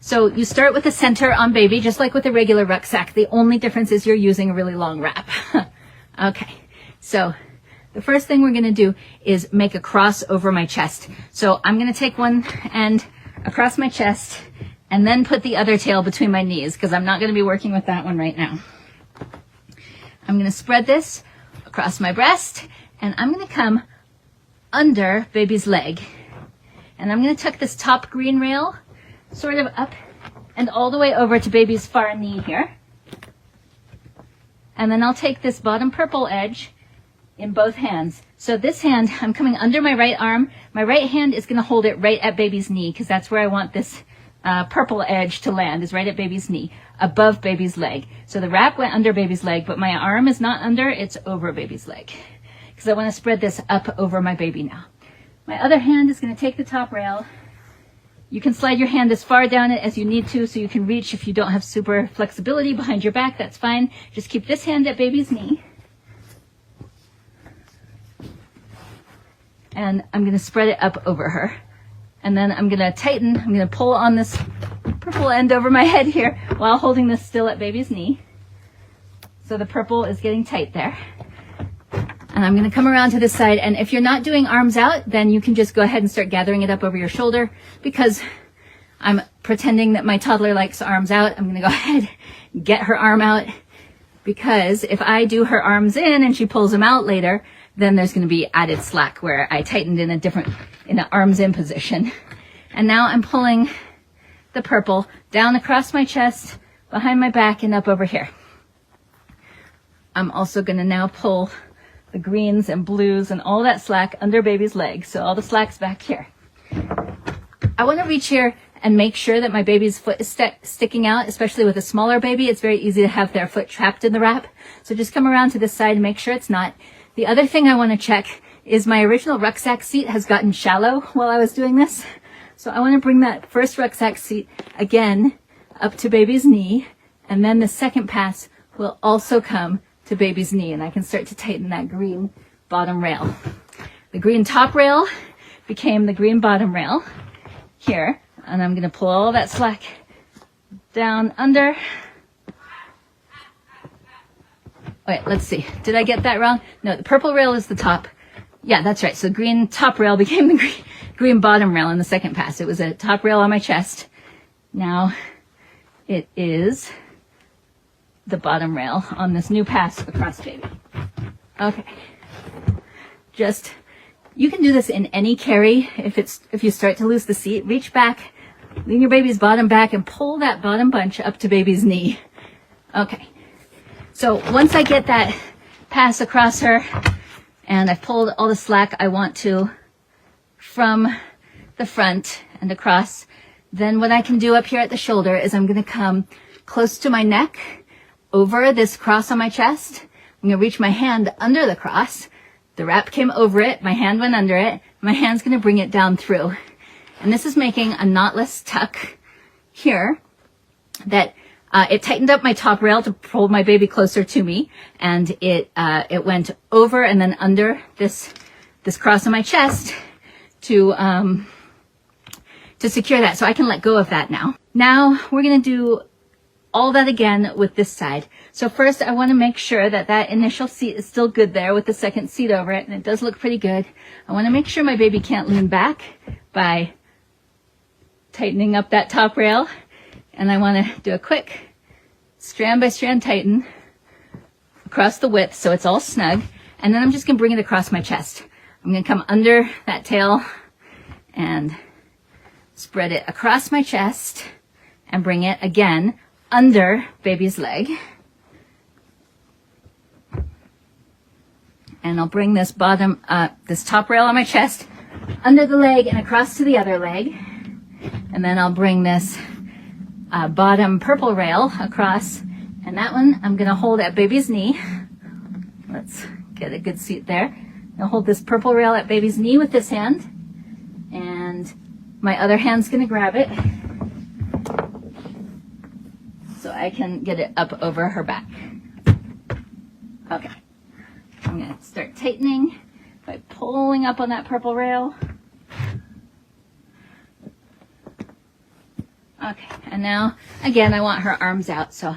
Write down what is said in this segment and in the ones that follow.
So you start with the center on baby, just like with a regular rucksack. The only difference is you're using a really long wrap. Okay, so the first thing we're gonna do is make a cross over my chest. So I'm gonna take one end across my chest and then put the other tail between my knees, because I'm not gonna be working with that one right now. I'm gonna spread this across my breast, and I'm gonna come under baby's leg. And I'm gonna tuck this top green rail sort of up and all the way over to baby's far knee here. And then I'll take this bottom purple edge in both hands. So this hand, I'm coming under my right arm. My right hand is gonna hold it right at baby's knee, because that's where I want this purple edge to land, is right at baby's knee, above baby's leg. So the wrap went under baby's leg, but my arm is not under, it's over baby's leg, because I want to spread this up over my baby now. My other hand is going to take the top rail. You can slide your hand as far down it as you need to, so you can reach. If you don't have super flexibility behind your back, that's fine. Just keep this hand at baby's knee. And I'm going to spread it up over her. And then I'm going to tighten, I'm going to pull on this purple end over my head here while holding this still at baby's knee. So the purple is getting tight there. And I'm going to come around to this side, and if you're not doing arms out, then you can just go ahead and start gathering it up over your shoulder, because I'm pretending that my toddler likes arms out. I'm going to go ahead and get her arm out, because if I do her arms in and she pulls them out later, then there's going to be added slack where I tightened in an arms in position. And now I'm pulling the purple down across my chest, behind my back, and up over here. I'm also going to now pull the greens and blues and all that slack under baby's leg. So all the slack's back here. I want to reach here and make sure that my baby's foot is sticking out, especially with a smaller baby. It's very easy to have their foot trapped in the wrap. So just come around to this side and make sure it's not. The other thing I want to check is my original rucksack seat has gotten shallow while I was doing this. So I want to bring that first rucksack seat again up to baby's knee, and then the second pass will also come to baby's knee, and I can start to tighten that green bottom rail. The green top rail became the green bottom rail here, and I'm going to pull all that slack down under. Wait, let's see. Did I get that wrong? No, the purple rail is the top. Yeah, that's right. So green top rail became the green bottom rail in the second pass. It was a top rail on my chest. Now it is the bottom rail on this new pass across baby. Okay. Just, you can do this in any carry. If you start to lose the seat, reach back, lean your baby's bottom back, and pull that bottom bunch up to baby's knee. Okay. So once I get that pass across her and I've pulled all the slack I want to from the front and across, then what I can do up here at the shoulder is I'm going to come close to my neck, over this cross on my chest. I'm going to reach my hand under the cross. The wrap came over it. My hand went under it. My hand's going to bring it down through. And this is making a knotless tuck here that it tightened up my top rail to pull my baby closer to me. And it went over and then under this cross on my chest to secure that. So I can let go of that now. Now we're going to do all that again with this side. So first I want to make sure that that initial seat is still good there with the second seat over it, and it does look pretty good. I want to make sure my baby can't lean back by tightening up that top rail, and I want to do a quick strand by strand tighten across the width so it's all snug, and then I'm just going to bring it across my chest. I'm going to come under that tail and spread it across my chest and bring it again under baby's leg. And I'll bring this this top rail on my chest under the leg and across to the other leg. And then I'll bring this bottom purple rail across, and that one I'm going to hold at baby's knee. Let's get a good seat there. I'll hold this purple rail at baby's knee with this hand, and my other hand's going to grab it so I can get it up over her back. Okay. I'm going to start tightening by pulling up on that purple rail. Okay, and now, again, I want her arms out, so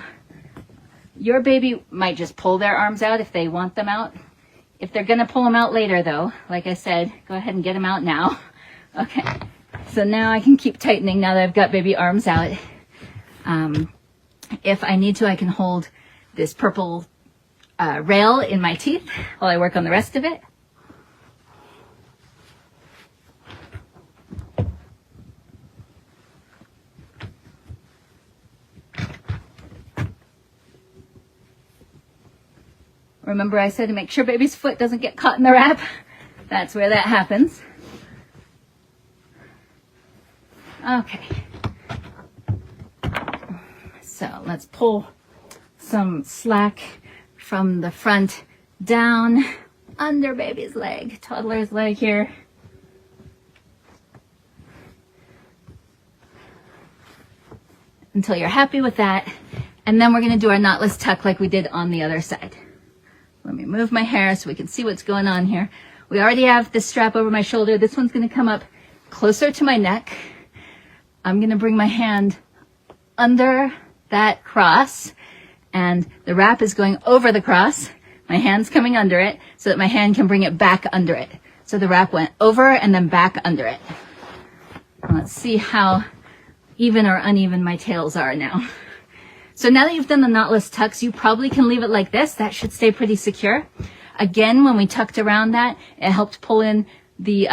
your baby might just pull their arms out if they want them out. If they're gonna pull them out later though, like I said, go ahead and get them out now. Okay, so now I can keep tightening now that I've got baby arms out. If I need to, I can hold this purple rail in my teeth while I work on the rest of it. Remember I said to make sure baby's foot doesn't get caught in the wrap? That's where that happens. Okay. So let's pull some slack from the front down under baby's leg, toddler's leg here. Until you're happy with that. And then we're going to do our knotless tuck like we did on the other side. Let me move my hair so we can see what's going on here. We already have this strap over my shoulder. This one's going to come up closer to my neck. I'm going to bring my hand under that cross, and the wrap is going over the cross. My hand's coming under it so that my hand can bring it back under it. So the wrap went over and then back under it. Let's see how even or uneven my tails are now. So now that you've done the knotless tucks, you probably can leave it like this. That should stay pretty secure. Again, when we tucked around that, it helped pull in the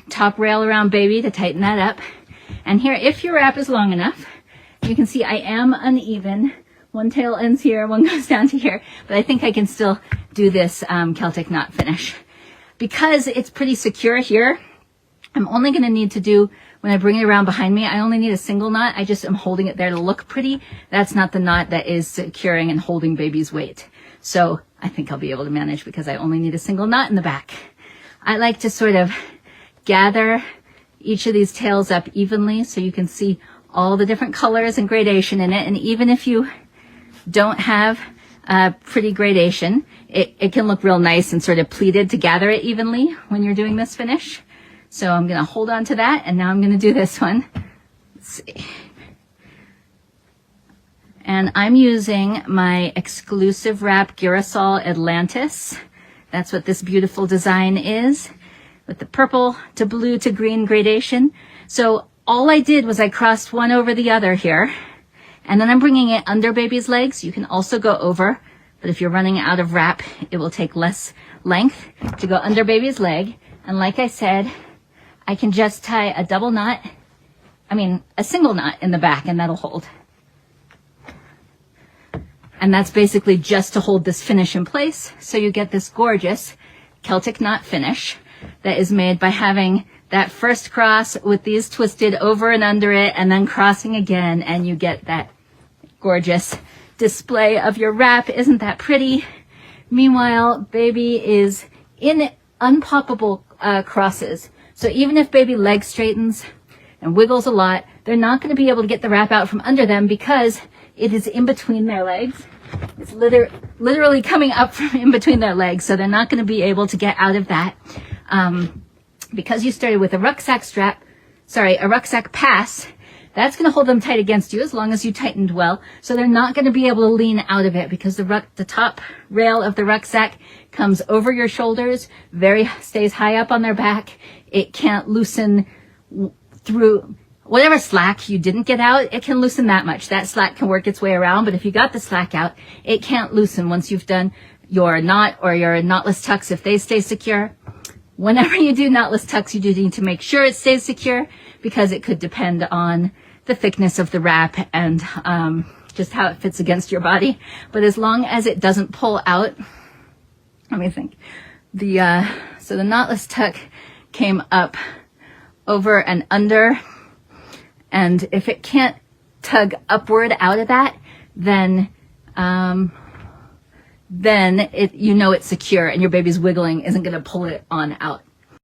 top rail around baby to tighten that up. And here, if your wrap is long enough, you can see I am uneven. One tail ends here, one goes down to here, but I think I can still do this Celtic knot finish. Because it's pretty secure here, I'm only going to need to do, when I bring it around behind me, I only need a single knot. I just am holding it there to look pretty. That's not the knot that is securing and holding baby's weight. So I think I'll be able to manage because I only need a single knot in the back. I like to sort of gather each of these tails up evenly so you can see all the different colors and gradation in it. And even if you don't have a pretty gradation, it can look real nice and sort of pleated to gather it evenly when you're doing this finish. So I'm going to hold on to that, and now I'm going to do this one. Let's see. And I'm using my exclusive wrap Girasol Atlantis. That's what this beautiful design is, with the purple to blue to green gradation. So all I did was I crossed one over the other here, and then I'm bringing it under baby's legs. You can also go over, but if you're running out of wrap, it will take less length to go under baby's leg. And like I said, I can just tie a double knot, a single knot in the back, and that'll hold. And that's basically just to hold this finish in place. So you get this gorgeous Celtic knot finish that is made by having that first cross with these twisted over and under it and then crossing again, and you get that gorgeous display of your wrap. Isn't that pretty? Meanwhile, baby is in unpoppable crosses. So even if baby leg straightens and wiggles a lot, they're not going to be able to get the wrap out from under them because it is in between their legs. It's literally coming up from in between their legs, so they're not going to be able to get out of that. Because you started with a rucksack pass, that's going to hold them tight against you as long as you tightened well. So they're not going to be able to lean out of it because the top rail of the rucksack comes over your shoulders, stays high up on their back. It can't loosen through whatever slack you didn't get out. It can loosen that much. That slack can work its way around, but if you got the slack out, it can't loosen once you've done your knot or your knotless tucks if they stay secure. Whenever you do knotless tucks, you do need to make sure it stays secure because it could depend on the thickness of the wrap and just how it fits against your body. But as long as it doesn't pull out, let me think. So the knotless tuck came up over and under, and if it can't tug upward out of that, then it's secure and your baby's wiggling isn't going to pull it on out.